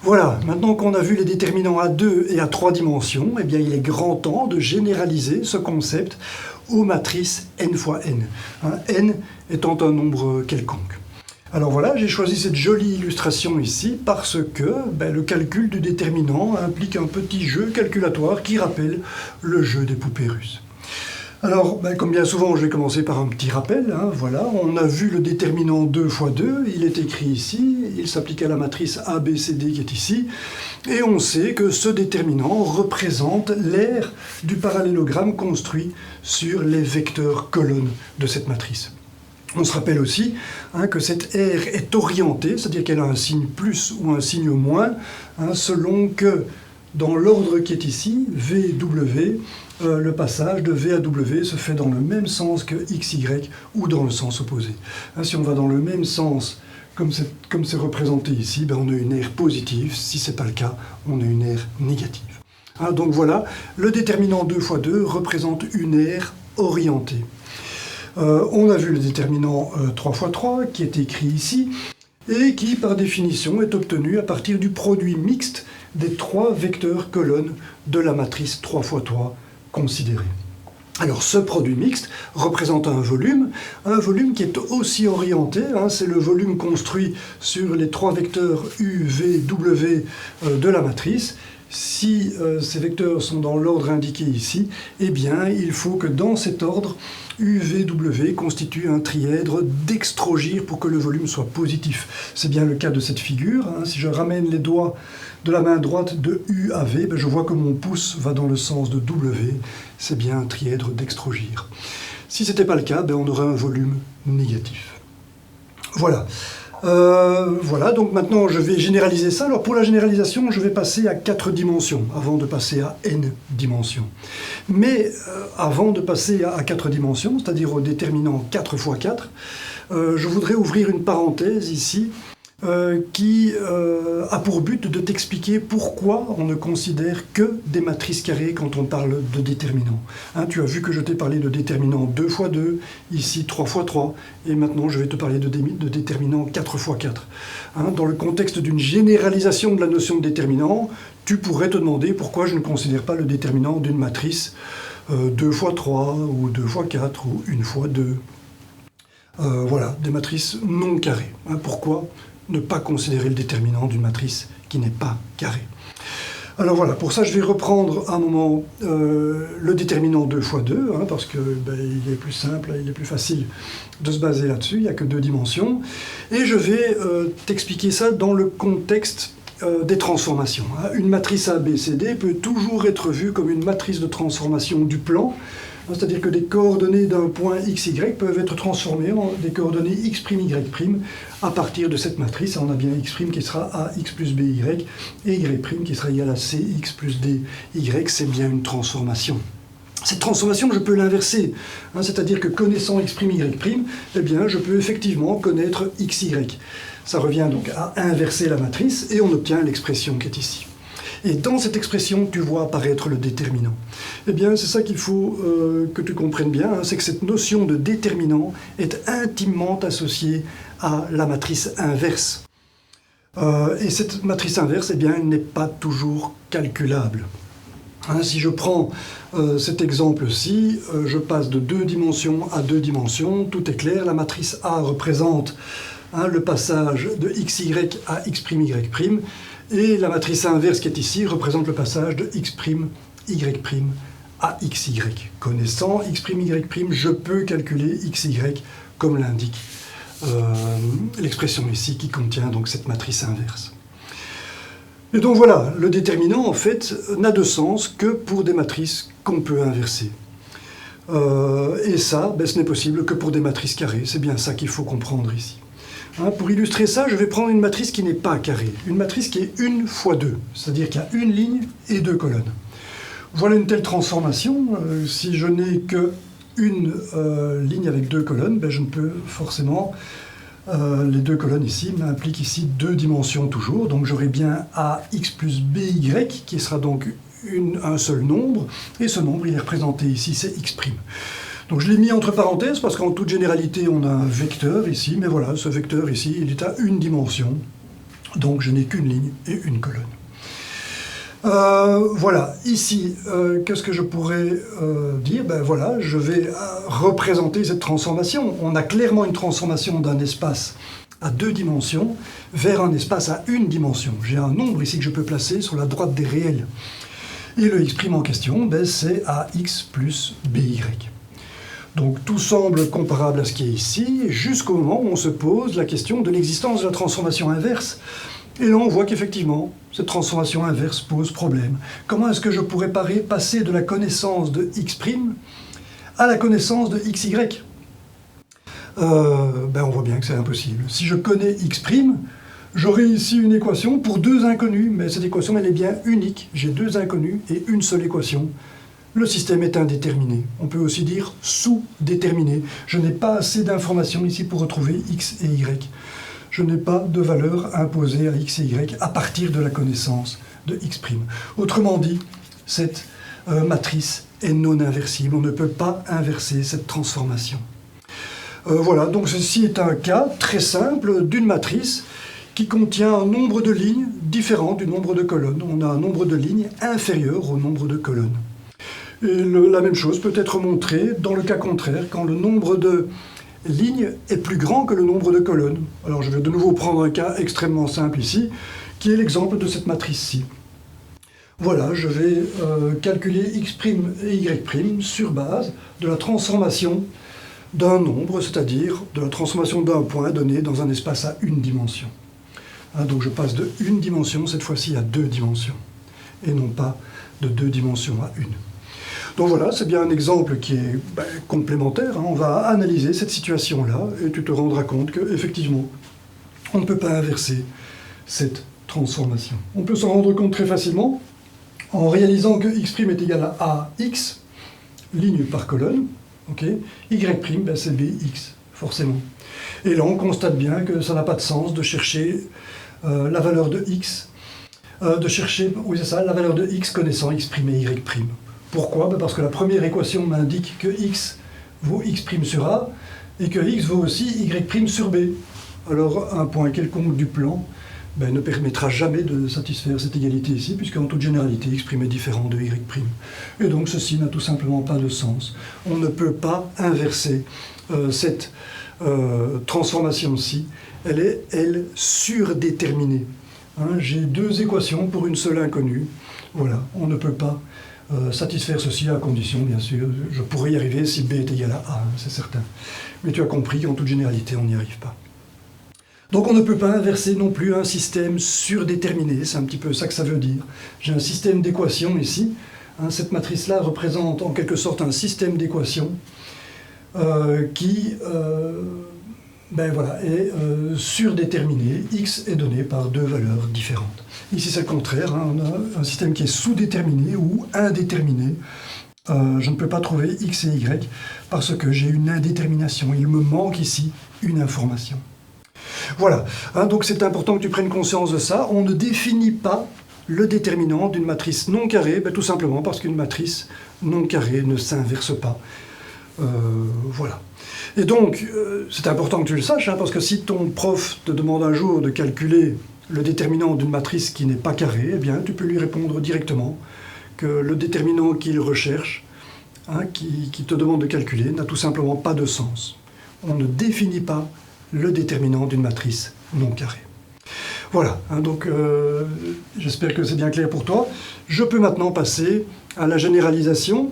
Voilà, maintenant qu'on a vu les déterminants à 2 et à 3 dimensions, eh bien, il est grand temps de généraliser ce concept aux matrices n fois n, hein, n étant un nombre quelconque. Alors voilà, j'ai choisi cette jolie illustration ici parce que le calcul du déterminant implique un petit jeu calculatoire qui rappelle le jeu des poupées russes. Alors, comme bien souvent, je vais commencer par un petit rappel. Voilà, on a vu le déterminant 2 fois 2, il est écrit ici, il s'applique à la matrice ABCD qui est ici, et on sait que ce déterminant représente l'aire du parallélogramme construit sur les vecteurs colonnes de cette matrice. On se rappelle aussi que cette aire est orientée, c'est-à-dire qu'elle a un signe plus ou un signe moins, selon que dans l'ordre qui est ici, VW, le passage de V à W se fait dans le même sens que XY ou dans le sens opposé. Si on va dans le même sens, comme c'est représenté ici, on a une aire positive. Si ce n'est pas le cas, on a une aire négative. Donc voilà, le déterminant 2 fois 2 représente une aire orientée. On a vu le déterminant 3 fois 3 qui est écrit ici et qui, par définition, est obtenu à partir du produit mixte des 3 vecteurs colonnes de la matrice 3 fois 3 considérée. Alors ce produit mixte représente un volume qui est aussi orienté, c'est le volume construit sur les 3 vecteurs U, V, W de la matrice. Si ces vecteurs sont dans l'ordre indiqué ici, eh bien il faut que dans cet ordre, UVW constitue un trièdre d'extrogir pour que le volume soit positif. C'est bien le cas de cette figure. Si je ramène les doigts de la main droite de U à V, je vois que mon pouce va dans le sens de W. C'est bien un trièdre d'extrogir. Si ce n'était pas le cas, on aurait un volume négatif. Voilà. Voilà, donc maintenant je vais généraliser ça. Alors pour la généralisation, je vais passer à 4 dimensions avant de passer à n dimensions. Mais avant de passer à 4 dimensions, c'est-à-dire au déterminant 4 fois 4, je voudrais ouvrir une parenthèse ici qui a pour but de t'expliquer pourquoi on ne considère que des matrices carrées quand on parle de déterminants. Tu as vu que je t'ai parlé de déterminant 2 fois 2, ici 3 fois 3, et maintenant je vais te parler de déterminant 4 fois 4. Dans le contexte d'une généralisation de la notion de déterminant, tu pourrais te demander pourquoi je ne considère pas le déterminant d'une matrice 2 fois 3, ou 2 fois 4, ou 1 fois 2. Voilà, des matrices non carrées. Pourquoi ne pas considérer le déterminant d'une matrice qui n'est pas carrée? Alors voilà, pour ça je vais reprendre un moment le déterminant 2 fois 2, parce que il est plus simple, il est plus facile de se baser là-dessus, il n'y a que 2 dimensions, et je vais t'expliquer ça dans le contexte des transformations. Une matrice ABCD peut toujours être vue comme une matrice de transformation du plan, c'est-à-dire que des coordonnées d'un point x, y peuvent être transformées en des coordonnées x', y' à partir de cette matrice. On a bien x' qui sera ax plus by et y' qui sera égal à cx plus dy. C'est bien une transformation. Cette transformation, je peux l'inverser, c'est-à-dire que connaissant x', y', eh bien, je peux effectivement connaître x, y. Ça revient donc à inverser la matrice et on obtient l'expression qui est ici. Et dans cette expression, tu vois apparaître le déterminant. Eh bien, c'est ça qu'il faut que tu comprennes bien, c'est que cette notion de déterminant est intimement associée à la matrice inverse. Et cette matrice inverse, eh bien, elle n'est pas toujours calculable. Si je prends cet exemple-ci, je passe de 2 dimensions à 2 dimensions, tout est clair, la matrice A représente le passage de xy à x', y', et la matrice inverse qui est ici représente le passage de x', y' à xy. Connaissant x', y', je peux calculer xy comme l'indique l'expression ici qui contient donc cette matrice inverse. Et donc voilà, le déterminant en fait n'a de sens que pour des matrices qu'on peut inverser. Et ça, ce n'est possible que pour des matrices carrées, c'est bien ça qu'il faut comprendre ici. Pour illustrer ça, je vais prendre une matrice qui n'est pas carrée, une matrice qui est 1 fois 2, c'est-à-dire qu'il y a une ligne et 2 colonnes. Voilà une telle transformation, si je n'ai qu'une ligne avec 2 colonnes, je ne peux forcément, les 2 colonnes ici m'impliquent ici 2 dimensions toujours, donc j'aurai bien ax plus by qui sera donc un seul nombre, et ce nombre il est représenté ici, c'est x'. Donc je l'ai mis entre parenthèses parce qu'en toute généralité on a un vecteur ici, mais voilà, ce vecteur ici il est à une dimension. Donc je n'ai qu'une ligne et une colonne. Voilà, ici, qu'est-ce que je pourrais dire? Ben voilà, je vais représenter cette transformation. On a clairement une transformation d'un espace à 2 dimensions vers un espace à 1 dimension. J'ai un nombre ici que je peux placer sur la droite des réels. Et le x' en question, ben, c'est ax plus by. Donc tout semble comparable à ce qui est ici, jusqu'au moment où on se pose la question de l'existence de la transformation inverse. Et là on voit qu'effectivement, cette transformation inverse pose problème. Comment est-ce que je pourrais passer de la connaissance de x' à la connaissance de xy? Ben on voit bien que c'est impossible. Si je connais x', j'aurai ici une équation pour 2 inconnus, mais cette équation elle est bien unique. J'ai 2 inconnus et une seule équation. Le système est indéterminé. On peut aussi dire sous-déterminé. Je n'ai pas assez d'informations ici pour retrouver x et y. Je n'ai pas de valeur imposée à x et y à partir de la connaissance de x'. Autrement dit, cette matrice est non inversible. On ne peut pas inverser cette transformation. Voilà, donc ceci est un cas très simple d'une matrice qui contient un nombre de lignes différent du nombre de colonnes. On a un nombre de lignes inférieur au nombre de colonnes. Et la même chose peut être montrée dans le cas contraire, quand le nombre de lignes est plus grand que le nombre de colonnes. Alors je vais de nouveau prendre un cas extrêmement simple ici, qui est l'exemple de cette matrice-ci. Voilà, je vais calculer x' et y' sur base de la transformation d'un nombre, c'est-à-dire de la transformation d'un point donné dans un espace à 1 dimension. Donc je passe de 1 dimension, cette fois-ci, à 2 dimensions, et non pas de 2 dimensions à 1. Donc voilà, c'est bien un exemple qui est complémentaire. On va analyser cette situation-là, et tu te rendras compte qu'effectivement, on ne peut pas inverser cette transformation. On peut s'en rendre compte très facilement en réalisant que x' est égal à ax, ligne par colonne, okay. Y', ben c'est bx, forcément. Et là, on constate bien que ça n'a pas de sens de chercher la valeur de x, oui c'est ça, la valeur de x connaissant x' et y'. Pourquoi? Ben parce que la première équation m'indique que x vaut x' sur a, et que x vaut aussi y' sur b. Alors un point quelconque du plan ne permettra jamais de satisfaire cette égalité ici, puisqu'en toute généralité, x' est différent de y'. Et donc ceci n'a tout simplement pas de sens. On ne peut pas inverser cette transformation-ci. Elle est, elle, surdéterminée. J'ai 2 équations pour une seule inconnue. Voilà, on ne peut pas satisfaire ceci à condition, bien sûr. Je pourrais y arriver si b est égal à a, c'est certain. Mais tu as compris qu'en toute généralité, on n'y arrive pas. Donc on ne peut pas inverser non plus un système surdéterminé, c'est un petit peu ça que ça veut dire. J'ai un système d'équations ici, cette matrice-là représente en quelque sorte un système d'équations qui est surdéterminé, x est donné par 2 valeurs différentes. Ici c'est le contraire, on a un système qui est sous-déterminé ou indéterminé. Je ne peux pas trouver x et y parce que j'ai une indétermination, il me manque ici une information. Voilà, donc c'est important que tu prennes conscience de ça. On ne définit pas le déterminant d'une matrice non carrée, tout simplement parce qu'une matrice non carrée ne s'inverse pas. Voilà. Et donc, c'est important que tu le saches, parce que si ton prof te demande un jour de calculer le déterminant d'une matrice qui n'est pas carrée, eh bien, tu peux lui répondre directement que le déterminant qu'il recherche, qui te demande de calculer, n'a tout simplement pas de sens. On ne définit pas le déterminant d'une matrice non carrée. Voilà, donc j'espère que c'est bien clair pour toi. Je peux maintenant passer à la généralisation.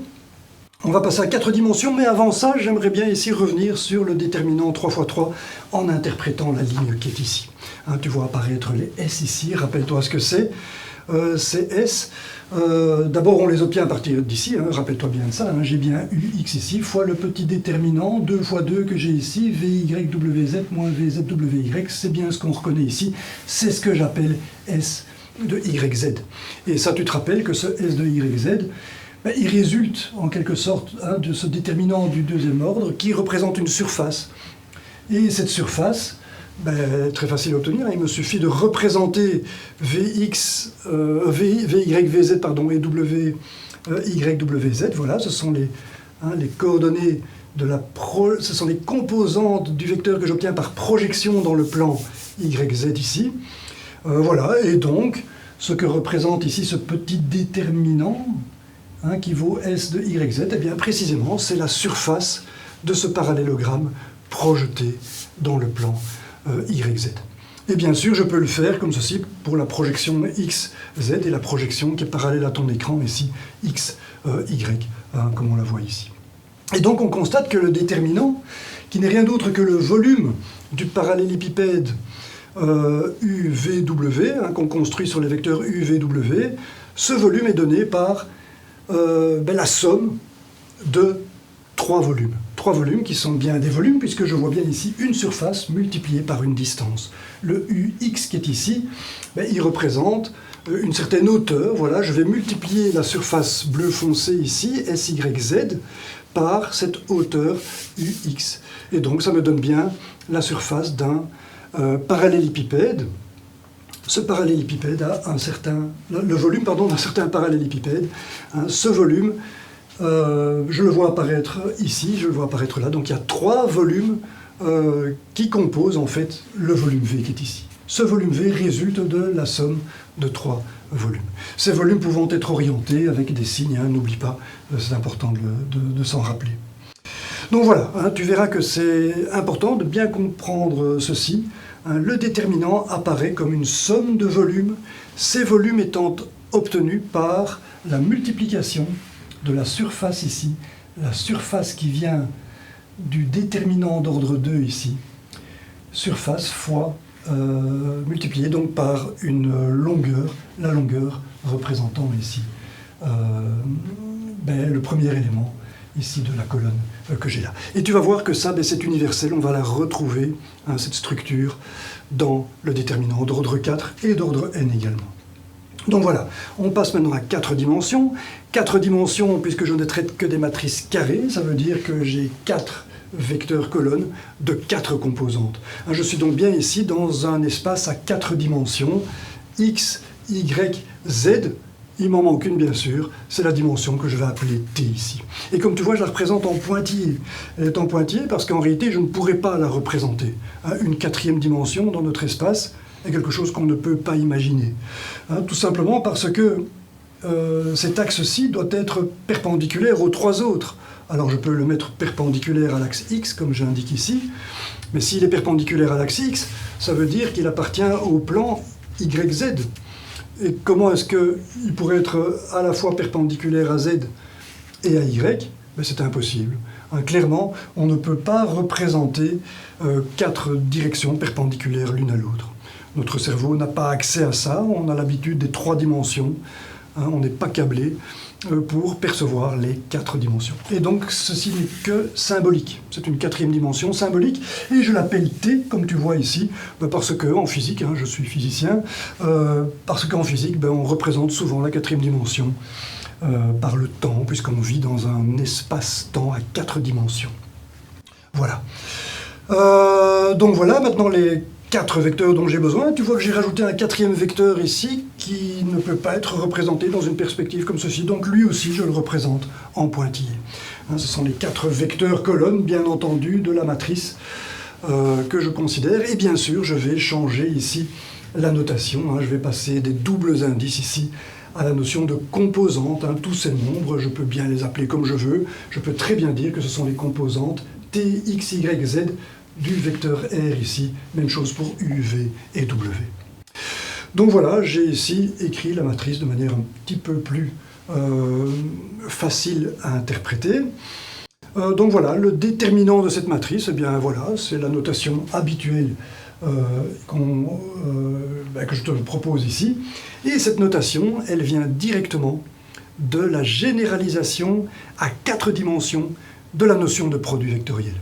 On va passer à 4 dimensions, mais avant ça, j'aimerais bien ici revenir sur le déterminant 3×3 en interprétant la ligne qui est ici. Tu vois apparaître les S ici, rappelle-toi ce que c'est. Ces S, d'abord on les obtient à partir d'ici, rappelle-toi bien de ça, j'ai bien UX ici, fois le petit déterminant, 2 fois 2 que j'ai ici, VYWZ moins VZWY, c'est bien ce qu'on reconnaît ici, c'est ce que j'appelle S de YZ. Et ça, tu te rappelles que ce S de YZ, il résulte en quelque sorte de ce déterminant du deuxième ordre qui représente une surface. Et cette surface, très facile à obtenir, il me suffit de représenter VYVZ et WYWZ, voilà, ce sont les coordonnées ce sont les composantes du vecteur que j'obtiens par projection dans le plan YZ ici. Voilà, et donc, ce que représente ici ce petit déterminant, hein, qui vaut S de YZ, eh bien précisément, c'est la surface de ce parallélogramme projeté dans le plan YZ. Et bien sûr, je peux le faire comme ceci pour la projection XZ et la projection qui est parallèle à ton écran ici, XY, hein, comme on la voit ici. Et donc on constate que le déterminant, qui n'est rien d'autre que le volume du parallélépipède UVW, hein, qu'on construit sur les vecteurs UVW, ce volume est donné par la somme de trois volumes. Trois volumes qui sont bien des volumes, puisque je vois bien ici une surface multipliée par une distance. Le UX qui est ici, il représente une certaine hauteur. Voilà, je vais multiplier la surface bleu foncé ici, SYZ, par cette hauteur UX. Et donc ça me donne bien la surface d'un parallélépipède. Ce parallélépipède a le volume d'un certain parallélépipède. Hein, ce volume, je le vois apparaître ici, je le vois apparaître là. Donc il y a trois volumes qui composent en fait le volume V qui est ici. Ce volume V résulte de la somme de trois volumes. Ces volumes pouvant être orientés avec des signes, hein, n'oublie pas, c'est important de s'en rappeler. Donc voilà, hein, tu verras que c'est important de bien comprendre ceci. Hein, le déterminant apparaît comme une somme de volumes, ces volumes étant obtenus par la multiplication de la surface ici, la surface qui vient du déterminant d'ordre 2 ici, surface fois multipliée donc par une longueur, la longueur représentant ici le premier élément ici de la colonne que j'ai là. Et tu vas voir que ça, c'est universel, on va la retrouver, hein, cette structure, dans le déterminant d'ordre 4 et d'ordre n également. Donc voilà, on passe maintenant à 4 dimensions. 4 dimensions, puisque je ne traite que des matrices carrées, ça veut dire que j'ai 4 vecteurs colonnes de 4 composantes. Je suis donc bien ici dans un espace à 4 dimensions, x, y, z. Il m'en manque une bien sûr, c'est la dimension que je vais appeler t ici. Et comme tu vois, je la représente en pointillé. Elle est en pointillé parce qu'en réalité, je ne pourrais pas la représenter. Une 4e dimension dans notre espace est quelque chose qu'on ne peut pas imaginer. Tout simplement parce que cet axe-ci doit être perpendiculaire aux 3 autres. Alors je peux le mettre perpendiculaire à l'axe x, comme j'indique ici, mais s'il est perpendiculaire à l'axe x, ça veut dire qu'il appartient au plan YZ. Et comment est-ce qu'il pourrait être à la fois perpendiculaire à Z et à Y? C'est impossible. Clairement, on ne peut pas représenter 4 directions perpendiculaires l'une à l'autre. Notre cerveau n'a pas accès à ça, on a l'habitude des 3 dimensions, on n'est pas câblé pour percevoir les 4 dimensions. Et donc ceci n'est que symbolique, c'est une 4e dimension symbolique, et je l'appelle T, comme tu vois ici, parce qu'en physique, je suis physicien, parce qu'en physique, on représente souvent la 4e dimension par le temps, puisqu'on vit dans un espace-temps à 4 dimensions. Voilà. Donc voilà, maintenant les 4 vecteurs dont j'ai besoin. Tu vois que j'ai rajouté un 4e vecteur ici qui ne peut pas être représenté dans une perspective comme ceci. Donc lui aussi, je le représente en pointillé. Ce sont les 4 vecteurs colonnes, bien entendu, de la matrice que je considère. Et bien sûr, je vais changer ici la notation. Je vais passer des doubles indices ici à la notion de composantes. Tous ces nombres, je peux bien les appeler comme je veux. Je peux très bien dire que ce sont les composantes T, X, Y, Z du vecteur R ici, même chose pour U, V et W. Donc voilà, j'ai ici écrit la matrice de manière un petit peu plus facile à interpréter. Donc voilà, le déterminant de cette matrice, voilà, c'est la notation habituelle que je te propose ici. Et cette notation, elle vient directement de la généralisation à 4 dimensions de la notion de produit vectoriel.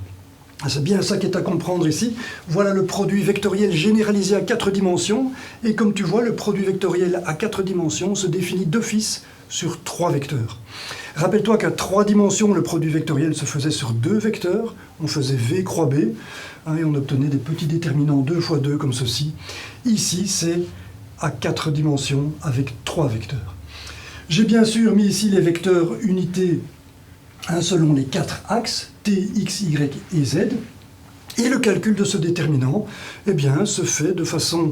C'est bien ça qui est à comprendre ici. Voilà le produit vectoriel généralisé à 4 dimensions. Et comme tu vois, le produit vectoriel à 4 dimensions se définit d'office sur 3 vecteurs. Rappelle-toi qu'à 3 dimensions, le produit vectoriel se faisait sur 2 vecteurs. On faisait V croix B, et on obtenait des petits déterminants 2 fois 2 comme ceci. Ici, c'est à 4 dimensions avec 3 vecteurs. J'ai bien sûr mis ici les vecteurs unités selon les 4 axes, T, X, Y et Z. Et le calcul de ce déterminant se fait de façon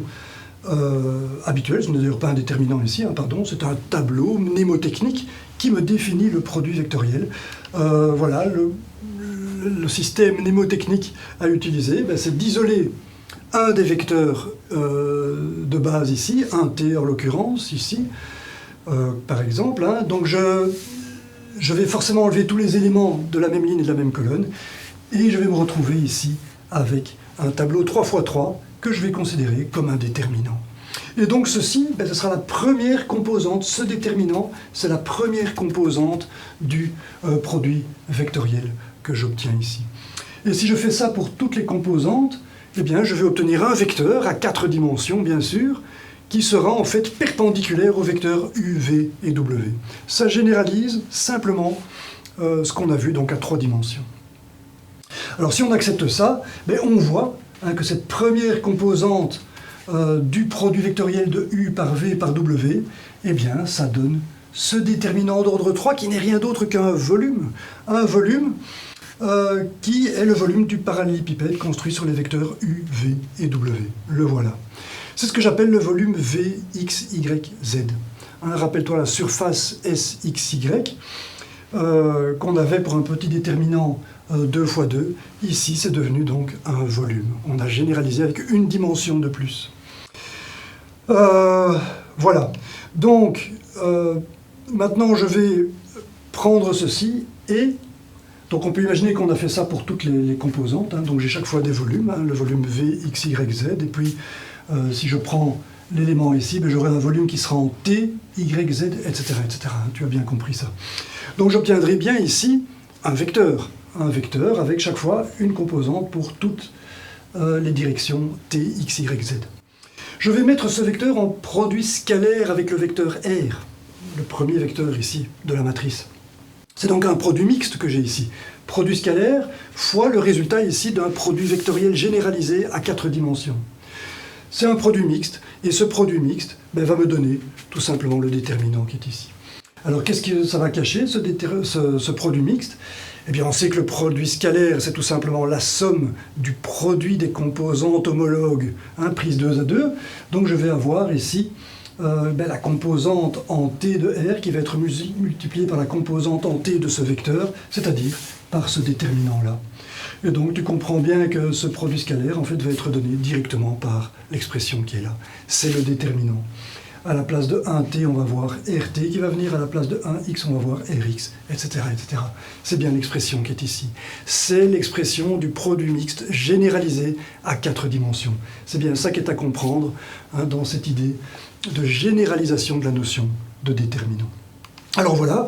habituel, ce n'est d'ailleurs pas un déterminant ici, pardon, c'est un tableau mnémotechnique qui me définit le produit vectoriel. Voilà, le système mnémotechnique à utiliser, c'est d'isoler un des vecteurs de base ici, un t en l'occurrence, ici, par exemple. Donc je vais forcément enlever tous les éléments de la même ligne et de la même colonne, et je vais me retrouver ici avec un tableau 3×3 que je vais considérer comme un déterminant. Et donc ceci, ce sera la première composante, ce déterminant, c'est la première composante du produit vectoriel que j'obtiens ici. Et si je fais ça pour toutes les composantes, eh bien je vais obtenir un vecteur à 4 dimensions, bien sûr, qui sera en fait perpendiculaire au vecteur U, V et W. Ça généralise simplement ce qu'on a vu donc à 3 dimensions. Alors si on accepte ça, on voit que cette première composante du produit vectoriel de U par V par W, eh bien ça donne ce déterminant d'ordre 3 qui n'est rien d'autre qu'un volume. Un volume qui est le volume du parallélépipède construit sur les vecteurs U, V et W. Le voilà. C'est ce que j'appelle le volume V, X, Y, Z. Rappelle-toi la surface S, X, Y qu'on avait pour un petit déterminant 2 x 2. Ici, c'est devenu donc un volume. On a généralisé avec une dimension de plus. Voilà. Donc, maintenant, je vais prendre ceci et... Donc, on peut imaginer qu'on a fait ça pour toutes les composantes. Donc, j'ai chaque fois des volumes. Le volume V, X, Y, Z. Et puis, si je prends l'élément ici, j'aurai un volume qui sera en T, Y, Z, etc., etc. Tu as bien compris ça. Donc, j'obtiendrai bien ici un vecteur avec chaque fois une composante pour toutes les directions T, X, Y, Z. Je vais mettre ce vecteur en produit scalaire avec le vecteur R, le premier vecteur ici de la matrice. C'est donc un produit mixte que j'ai ici. Produit scalaire fois le résultat ici d'un produit vectoriel généralisé à 4 dimensions. C'est un produit mixte, et ce produit mixte va me donner tout simplement le déterminant qui est ici. Alors qu'est-ce que ça va cacher, ce produit mixte ? Eh bien on sait que le produit scalaire, c'est tout simplement la somme du produit des composantes homologues, prise 2 à 2. Donc je vais avoir ici la composante en T de R qui va être multipliée par la composante en T de ce vecteur, c'est-à-dire par ce déterminant-là. Et donc tu comprends bien que ce produit scalaire en fait va être donné directement par l'expression qui est là. C'est le déterminant. À la place de 1t, on va voir rt qui va venir, à la place de 1x, on va voir rx, etc. etc. C'est bien l'expression qui est ici. C'est l'expression du produit mixte généralisé à 4 dimensions. C'est bien ça qui est à comprendre dans cette idée de généralisation de la notion de déterminant. Alors voilà,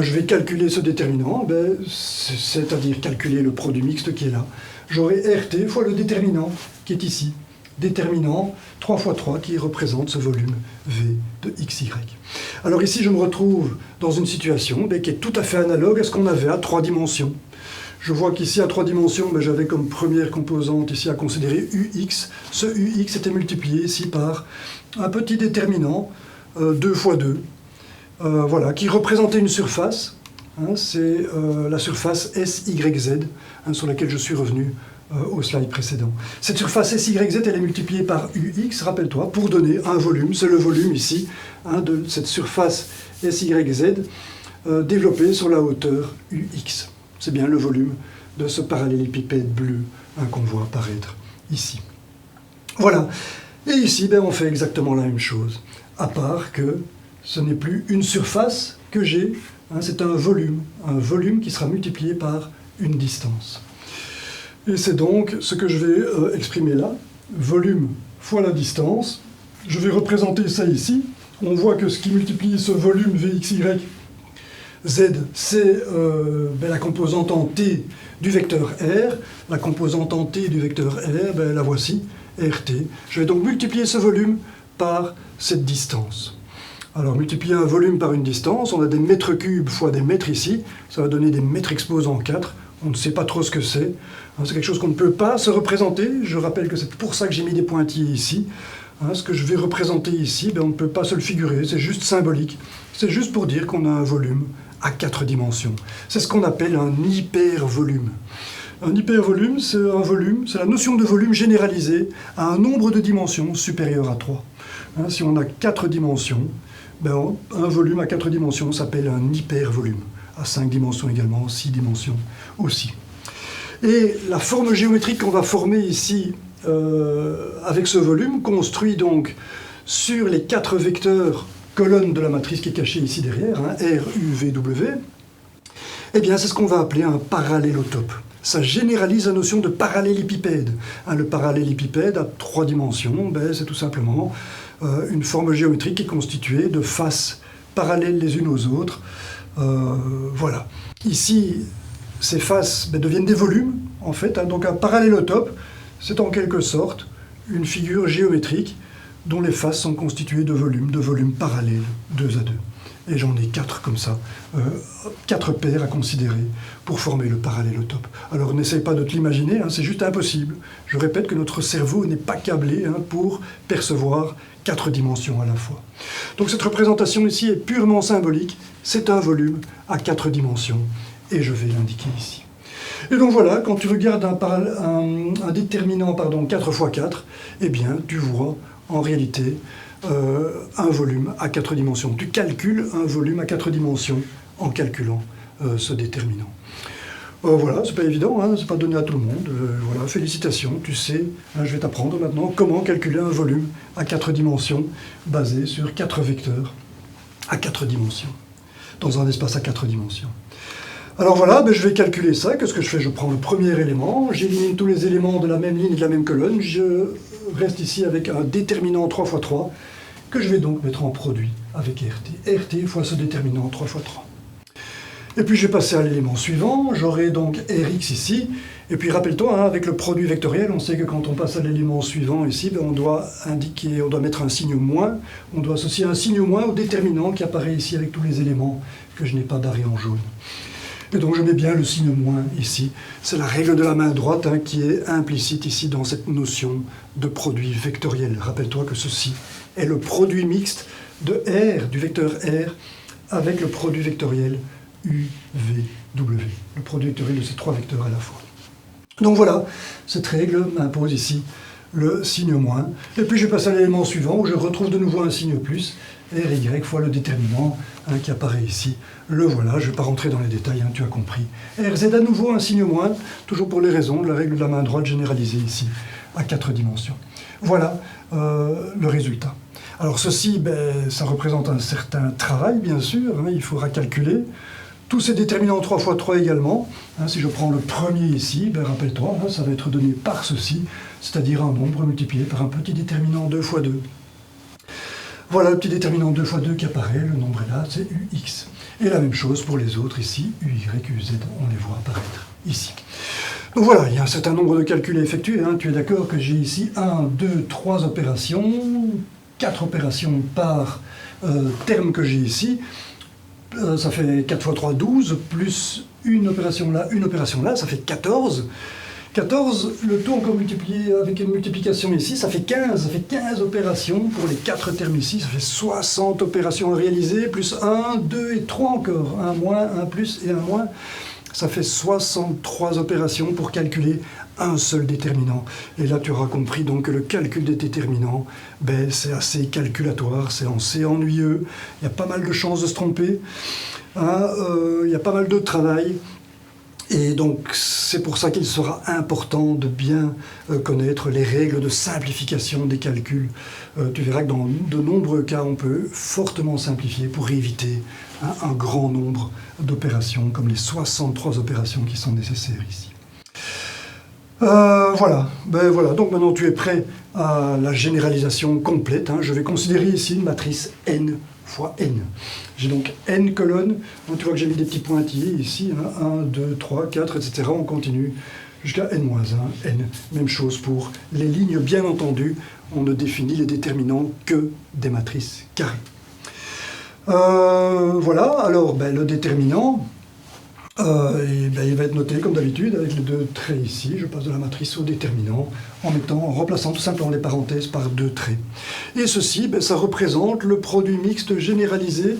je vais calculer ce déterminant, c'est-à-dire calculer le produit mixte qui est là. J'aurai rt fois le déterminant qui est ici. Déterminant 3 x 3 qui représente ce volume V de XY. Alors ici, je me retrouve dans une situation qui est tout à fait analogue à ce qu'on avait à 3 dimensions. Je vois qu'ici, à 3 dimensions, j'avais comme première composante ici à considérer UX. Ce UX était multiplié ici par un petit déterminant 2 x 2, voilà, qui représentait une surface. C'est la surface SYZ sur laquelle je suis revenu au slide précédent. Cette surface SYZ, elle est multipliée par UX, rappelle-toi, pour donner un volume. C'est le volume ici de cette surface SYZ développée sur la hauteur UX. C'est bien le volume de ce parallélépipède bleu qu'on voit apparaître ici. Voilà. Et ici, on fait exactement la même chose, à part que ce n'est plus une surface que j'ai, c'est un volume qui sera multiplié par une distance. Et c'est donc ce que je vais exprimer là, volume fois la distance. Je vais représenter ça ici. On voit que ce qui multiplie ce volume VXY, Z, c'est la composante en T du vecteur R. La composante en T du vecteur R, la voici, RT. Je vais donc multiplier ce volume par cette distance. Alors, multiplier un volume par une distance, on a des mètres cubes fois des mètres ici. Ça va donner des mètres exposant 4. On ne sait pas trop ce que c'est. C'est quelque chose qu'on ne peut pas se représenter. Je rappelle que c'est pour ça que j'ai mis des pointillés ici. Ce que je vais représenter ici, on ne peut pas se le figurer. C'est juste symbolique. C'est juste pour dire qu'on a un volume à 4 dimensions. C'est ce qu'on appelle un hypervolume. Un hypervolume, c'est la notion de volume généralisée à un nombre de dimensions supérieur à 3. Hein, si on a 4 dimensions, ben un volume à 4 dimensions s'appelle un hypervolume. À 5 dimensions également, 6 dimensions aussi. Et la forme géométrique qu'on va former ici avec ce volume construit donc sur les 4 vecteurs colonnes de la matrice qui est cachée ici derrière, hein, R, U, V, W, eh bien c'est ce qu'on va appeler un parallélotope. Ça généralise la notion de parallélépipède. Hein, le parallélépipède à 3 dimensions, ben, c'est tout simplement une forme géométrique qui est constituée de faces parallèles les unes aux autres. Voilà. Ici, ces faces deviennent des volumes, en fait. Hein, donc un parallélotope, c'est en quelque sorte une figure géométrique dont les faces sont constituées de volumes parallèles, 2 à 2. Et j'en ai 4 comme ça, 4 paires à considérer pour former le parallélotope. Alors n'essaye pas de te l'imaginer, hein, c'est juste impossible. Je répète que notre cerveau n'est pas câblé hein, pour percevoir 4 dimensions à la fois. Donc cette représentation ici est purement symbolique, c'est un volume à 4 dimensions, et je vais l'indiquer ici. Et donc voilà, quand tu regardes un déterminant 4 x 4, eh bien tu vois en réalité un volume à 4 dimensions. Tu calcules un volume à 4 dimensions en calculant ce déterminant. Voilà, c'est pas évident, hein, c'est pas donné à tout le monde. Voilà, félicitations, tu sais, hein, je vais t'apprendre maintenant comment calculer un volume à 4 dimensions basé sur 4 vecteurs à 4 dimensions, dans un espace à 4 dimensions. Alors voilà, je vais calculer ça. Qu'est-ce que je fais? Je prends le premier élément, j'élimine tous les éléments de la même ligne et de la même colonne, je reste ici avec un déterminant 3 x 3, que je vais donc mettre en produit avec RT. RT fois ce déterminant 3 x 3. Et puis je vais passer à l'élément suivant, j'aurai donc Rx ici, et puis rappelle-toi, hein, avec le produit vectoriel, on sait que quand on passe à l'élément suivant ici, on doit mettre un signe moins, on doit associer un signe moins au déterminant qui apparaît ici avec tous les éléments que je n'ai pas barrés en jaune. Et donc je mets bien le signe moins ici. C'est la règle de la main droite hein, qui est implicite ici dans cette notion de produit vectoriel. Rappelle-toi que ceci est le produit mixte de R, du vecteur R, avec le produit vectoriel U, V, W. Le produit vectoriel de ces 3 vecteurs à la fois. Donc voilà, cette règle m'impose ici le signe moins. Et puis je passe à l'élément suivant où je retrouve de nouveau un signe plus. RY fois le déterminant hein, qui apparaît ici. Le voilà, je ne vais pas rentrer dans les détails, hein, tu as compris. RZ à nouveau un signe moins, toujours pour les raisons de la règle de la main droite généralisée ici, à 4 dimensions. Voilà le résultat. Alors ceci, ça représente un certain travail, bien sûr, hein, il faudra calculer. Tous ces déterminants 3 x 3 également. Hein, si je prends le premier ici, rappelle-toi, hein, ça va être donné par ceci, c'est-à-dire un nombre multiplié par un petit déterminant 2 x 2. Voilà le petit déterminant 2 x 2 qui apparaît, le nombre est là, c'est UX. Et la même chose pour les autres ici, UY, UZ, on les voit apparaître ici. Donc voilà, il y a un certain nombre de calculs à effectuer, hein. Tu es d'accord que j'ai ici 1, 2, 3 opérations, 4 opérations par terme que j'ai ici. Ça fait 4 x 3, 12, plus une opération là, ça fait 14. 14, le tout encore multiplié avec une multiplication ici, ça fait 15. Ça fait 15 opérations pour les 4 termes ici, ça fait 60 opérations à réaliser, plus 1, 2 et 3 encore. 1 moins, 1 plus et 1 moins. Ça fait 63 opérations pour calculer un seul déterminant. Et là, tu auras compris donc que le calcul des déterminants, c'est assez calculatoire, c'est assez ennuyeux. Il y a pas mal de chances de se tromper. Hein, il y a pas mal de travail. Et donc, c'est pour ça qu'il sera important de bien connaître les règles de simplification des calculs. Tu verras que dans de nombreux cas, on peut fortement simplifier pour éviter un grand nombre d'opérations, comme les 63 opérations qui sont nécessaires ici. Voilà. Donc maintenant tu es prêt à la généralisation complète. Hein. Je vais considérer ici une matrice n fois n. J'ai donc n colonnes. Donc, tu vois que j'ai mis des petits pointillés ici. Hein. 1, 2, 3, 4, etc. On continue jusqu'à n-1, n. Même chose pour les lignes, bien entendu. On ne définit les déterminants que des matrices carrées. Voilà. Alors, le déterminant... il va être noté comme d'habitude avec les 2 traits ici. Je passe de la matrice au déterminant en remplaçant tout simplement les parenthèses par 2 traits. Et ceci, ça représente le produit mixte généralisé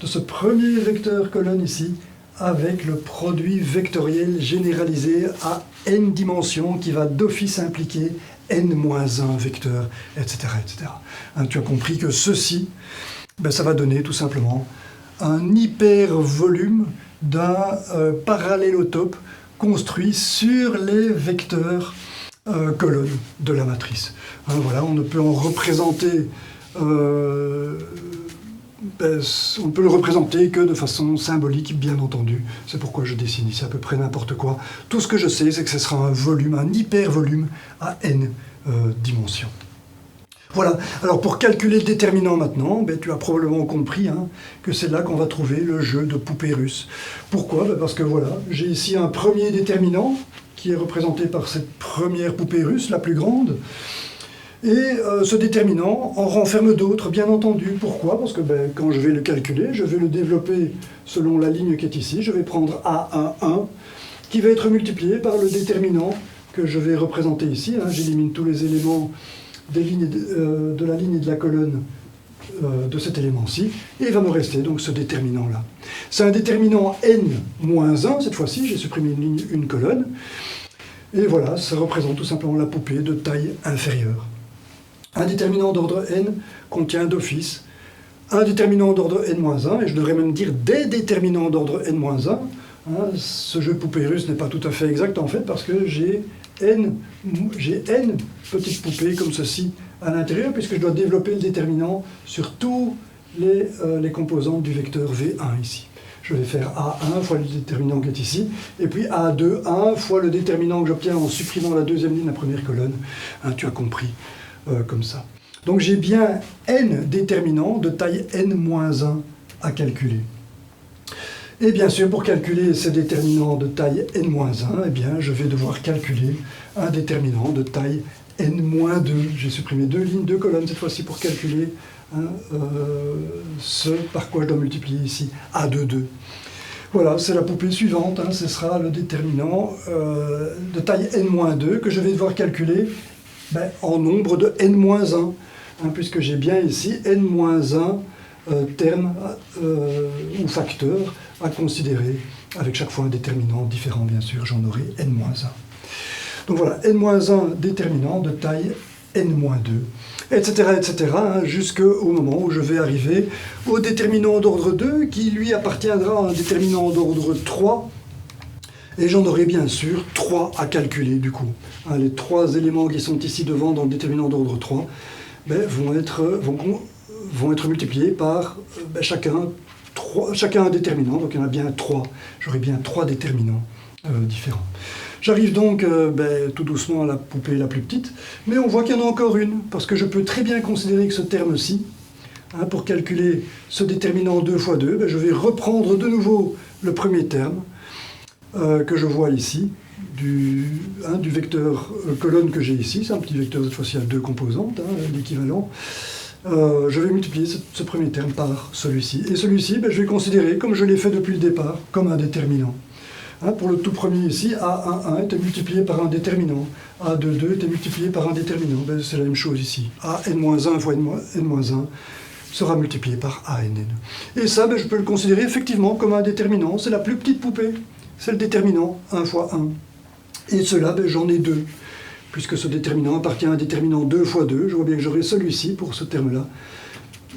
de ce premier vecteur colonne ici avec le produit vectoriel généralisé à n dimensions qui va d'office impliquer n-1 vecteurs, etc. etc. Hein, tu as compris que ceci, ben, ça va donner tout simplement un hypervolume d'un parallélotope construit sur les vecteurs colonnes de la matrice. Hein, voilà, on ne peut en représenter on ne peut le représenter que de façon symbolique, bien entendu. C'est pourquoi je dessine ici à peu près n'importe quoi. Tout ce que je sais, c'est que ce sera un volume, un hypervolume à n dimensions. Voilà, alors pour calculer le déterminant maintenant, ben, tu as probablement compris hein, que c'est là qu'on va trouver le jeu de poupée russe. Pourquoi? Ben parce que voilà, j'ai ici un premier déterminant qui est représenté par cette première poupée russe, la plus grande. Et ce déterminant en renferme d'autres, bien entendu. Pourquoi? Parce que ben, quand je vais le calculer, je vais le développer selon la ligne qui est ici. Je vais prendre A11, qui va être multiplié par le déterminant que je vais représenter ici. Hein. J'élimine tous les éléments des lignes de la ligne et de la colonne de cet élément-ci. Et il va me rester donc ce déterminant-là. C'est un déterminant n-1, cette fois-ci, j'ai supprimé une ligne, une colonne. Et voilà, ça représente tout simplement la poupée de taille inférieure. Un déterminant d'ordre n contient d'office un déterminant d'ordre n-1, et je devrais même dire des déterminants d'ordre n-1. Hein, ce jeu poupée russe n'est pas tout à fait exact en fait, parce que j'ai n petites poupées comme ceci à l'intérieur, puisque je dois développer le déterminant sur tous les composantes du vecteur V1 ici. Je vais faire A1 fois le déterminant qui est ici, et puis A2, 1 fois le déterminant que j'obtiens en supprimant la deuxième ligne, la première colonne. Hein, tu as compris. Comme ça. Donc j'ai bien n déterminants de taille n-1 à calculer. Et bien sûr, pour calculer ces déterminants de taille n-1, eh bien, je vais devoir calculer un déterminant de taille n-2. J'ai supprimé deux lignes, deux colonnes cette fois-ci pour calculer hein, ce par quoi je dois multiplier ici A2. Voilà, c'est la poupée suivante. Hein, ce sera le déterminant de taille n-2 que je vais devoir calculer ben, en nombre de n-1, hein, puisque j'ai bien ici n-1 termes ou facteurs à considérer, avec chaque fois un déterminant différent, bien sûr, j'en aurai n-1. Donc voilà, n-1 déterminant de taille n-2, etc., etc., hein, jusqu'au moment où je vais arriver au déterminant d'ordre 2, qui lui appartiendra à un déterminant d'ordre 3, et j'en aurai bien sûr 3 à calculer du coup. Hein, les 3 éléments qui sont ici devant dans le déterminant d'ordre 3 ben, vont être multipliés par ben, chacun un déterminant, donc il y en a bien 3. J'aurai bien 3 déterminants différents. J'arrive donc ben, tout doucement à la poupée la plus petite, mais on voit qu'il y en a encore une, parce que je peux très bien considérer que ce terme-ci, hein, pour calculer ce déterminant 2 fois 2, ben, je vais reprendre de nouveau le premier terme, que je vois ici, du vecteur colonne que j'ai ici, c'est un petit vecteur cette fois-ci à 2 composantes, hein, l'équivalent. Je vais multiplier ce premier terme par celui-ci. Et celui-ci, ben, je vais considérer, comme je l'ai fait depuis le départ, comme un déterminant. Hein, pour le tout premier ici, A11 était multiplié par un déterminant, A22 était multiplié par un déterminant. Ben, c'est la même chose ici. AN-1 fois N-1 sera multiplié par ANN. Et ça, ben, je peux le considérer effectivement comme un déterminant. C'est la plus petite poupée. C'est le déterminant 1 fois 1. Et cela, ben, j'en ai 2. Puisque ce déterminant appartient à un déterminant 2 fois 2, je vois bien que j'aurai celui-ci pour ce terme-là.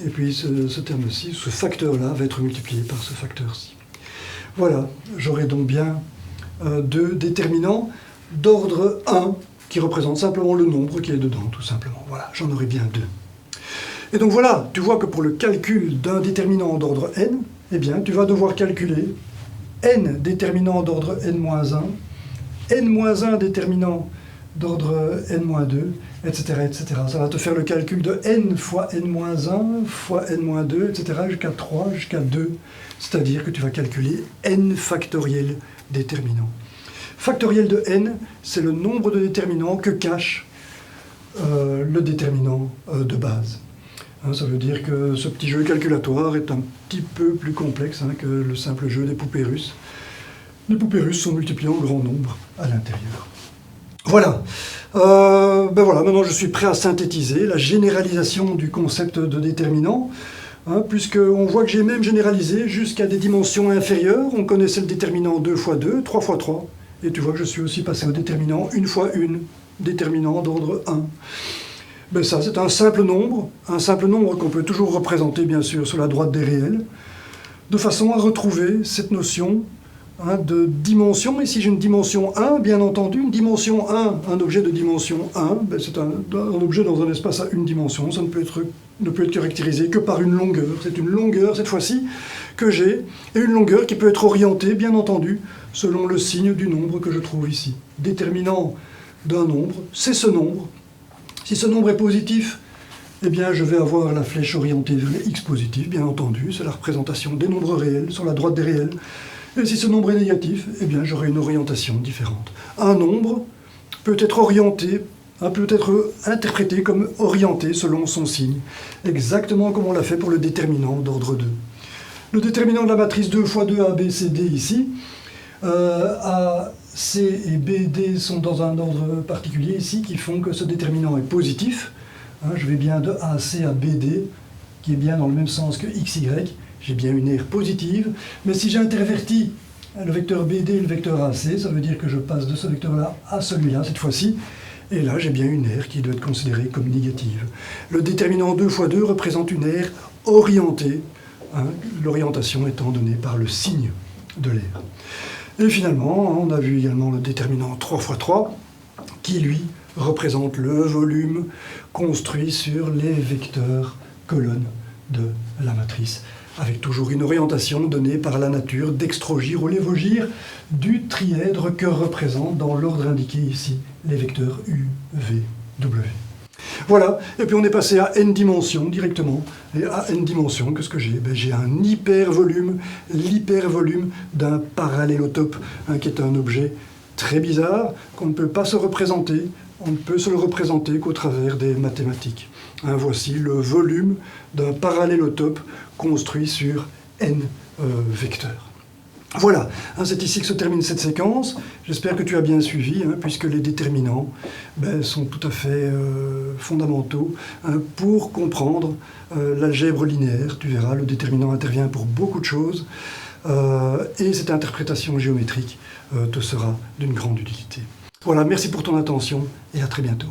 Et puis ce terme-ci, ce facteur-là, va être multiplié par ce facteur-ci. Voilà, j'aurai donc bien 2 déterminants d'ordre 1 qui représentent simplement le nombre qui est dedans, tout simplement. Voilà, j'en aurai bien 2. Et donc voilà, tu vois que pour le calcul d'un déterminant d'ordre n, eh bien, tu vas devoir calculer n déterminants d'ordre n-1, n-1 déterminants d'ordre n-2, etc., etc. Ça va te faire le calcul de n fois n-1 fois n-2, etc., jusqu'à 3, jusqu'à 2. C'est-à-dire que tu vas calculer n factoriel déterminants. Factoriel de n, c'est le nombre de déterminants que cache le déterminant de base. Hein, ça veut dire que ce petit jeu calculatoire est un petit peu plus complexe hein, que le simple jeu des poupées russes. Les poupées russes sont multipliées en grand nombre à l'intérieur. Voilà. Ben voilà, maintenant je suis prêt à synthétiser la généralisation du concept de déterminant, hein, puisqu'on voit que j'ai même généralisé jusqu'à des dimensions inférieures. On connaissait le déterminant 2 fois 2, 3 fois 3, Et tu vois que je suis aussi passé au déterminant 1 fois 1, déterminant d'ordre 1. Ben ça, c'est un simple nombre qu'on peut toujours représenter, bien sûr, sur la droite des réels, de façon à retrouver cette notion de dimension. Et si j'ai une dimension 1, bien entendu, une dimension 1, un objet de dimension 1, ben c'est un objet dans un espace à une dimension. Ça ne peut être caractérisé que par une longueur. C'est une longueur, cette fois-ci, que j'ai, et une longueur qui peut être orientée, bien entendu, selon le signe du nombre que je trouve ici. Déterminant d'un nombre, c'est ce nombre. Si ce nombre est positif, eh bien, je vais avoir la flèche orientée vers les x positifs, bien entendu. C'est la représentation des nombres réels, sur la droite des réels. Et si ce nombre est négatif, eh bien, j'aurai une orientation différente. Un nombre peut être orienté, peut être interprété comme orienté selon son signe, exactement comme on l'a fait pour le déterminant d'ordre 2. Le déterminant de la matrice 2 fois 2 A, B, C, D ici, A, C et B, D sont dans un ordre particulier ici qui font que ce déterminant est positif. Je vais bien de AC à BD, qui est bien dans le même sens que XY. J'ai bien une aire positive. Mais si j'intervertis le vecteur BD et le vecteur AC, ça veut dire que je passe de ce vecteur-là à celui-là, cette fois-ci. Et là, j'ai bien une aire qui doit être considérée comme négative. Le déterminant 2 fois 2 représente une aire orientée, l'orientation étant donnée par le signe de l'aire. Et finalement, on a vu également le déterminant 3 fois 3, qui, lui, représente le volume construit sur les vecteurs colonnes de la matrice, avec toujours une orientation donnée par la nature dextrogire ou lévogire du trièdre que représentent dans l'ordre indiqué ici les vecteurs U, V, W. Voilà, et puis on est passé à n dimensions directement. Et à n dimensions, qu'est-ce que j'ai? J'ai un hypervolume, l'hypervolume d'un parallélotope, qui est un objet très bizarre, qu'on ne peut pas se représenter. On ne peut se le représenter qu'au travers des mathématiques. Voici le volume d'un parallélotope construit sur n vecteurs. Voilà, c'est ici que se termine cette séquence. J'espère que tu as bien suivi, puisque les déterminants sont tout à fait fondamentaux pour comprendre l'algèbre linéaire. Tu verras, le déterminant intervient pour beaucoup de choses, et cette interprétation géométrique te sera d'une grande utilité. Voilà, merci pour ton attention et à très bientôt.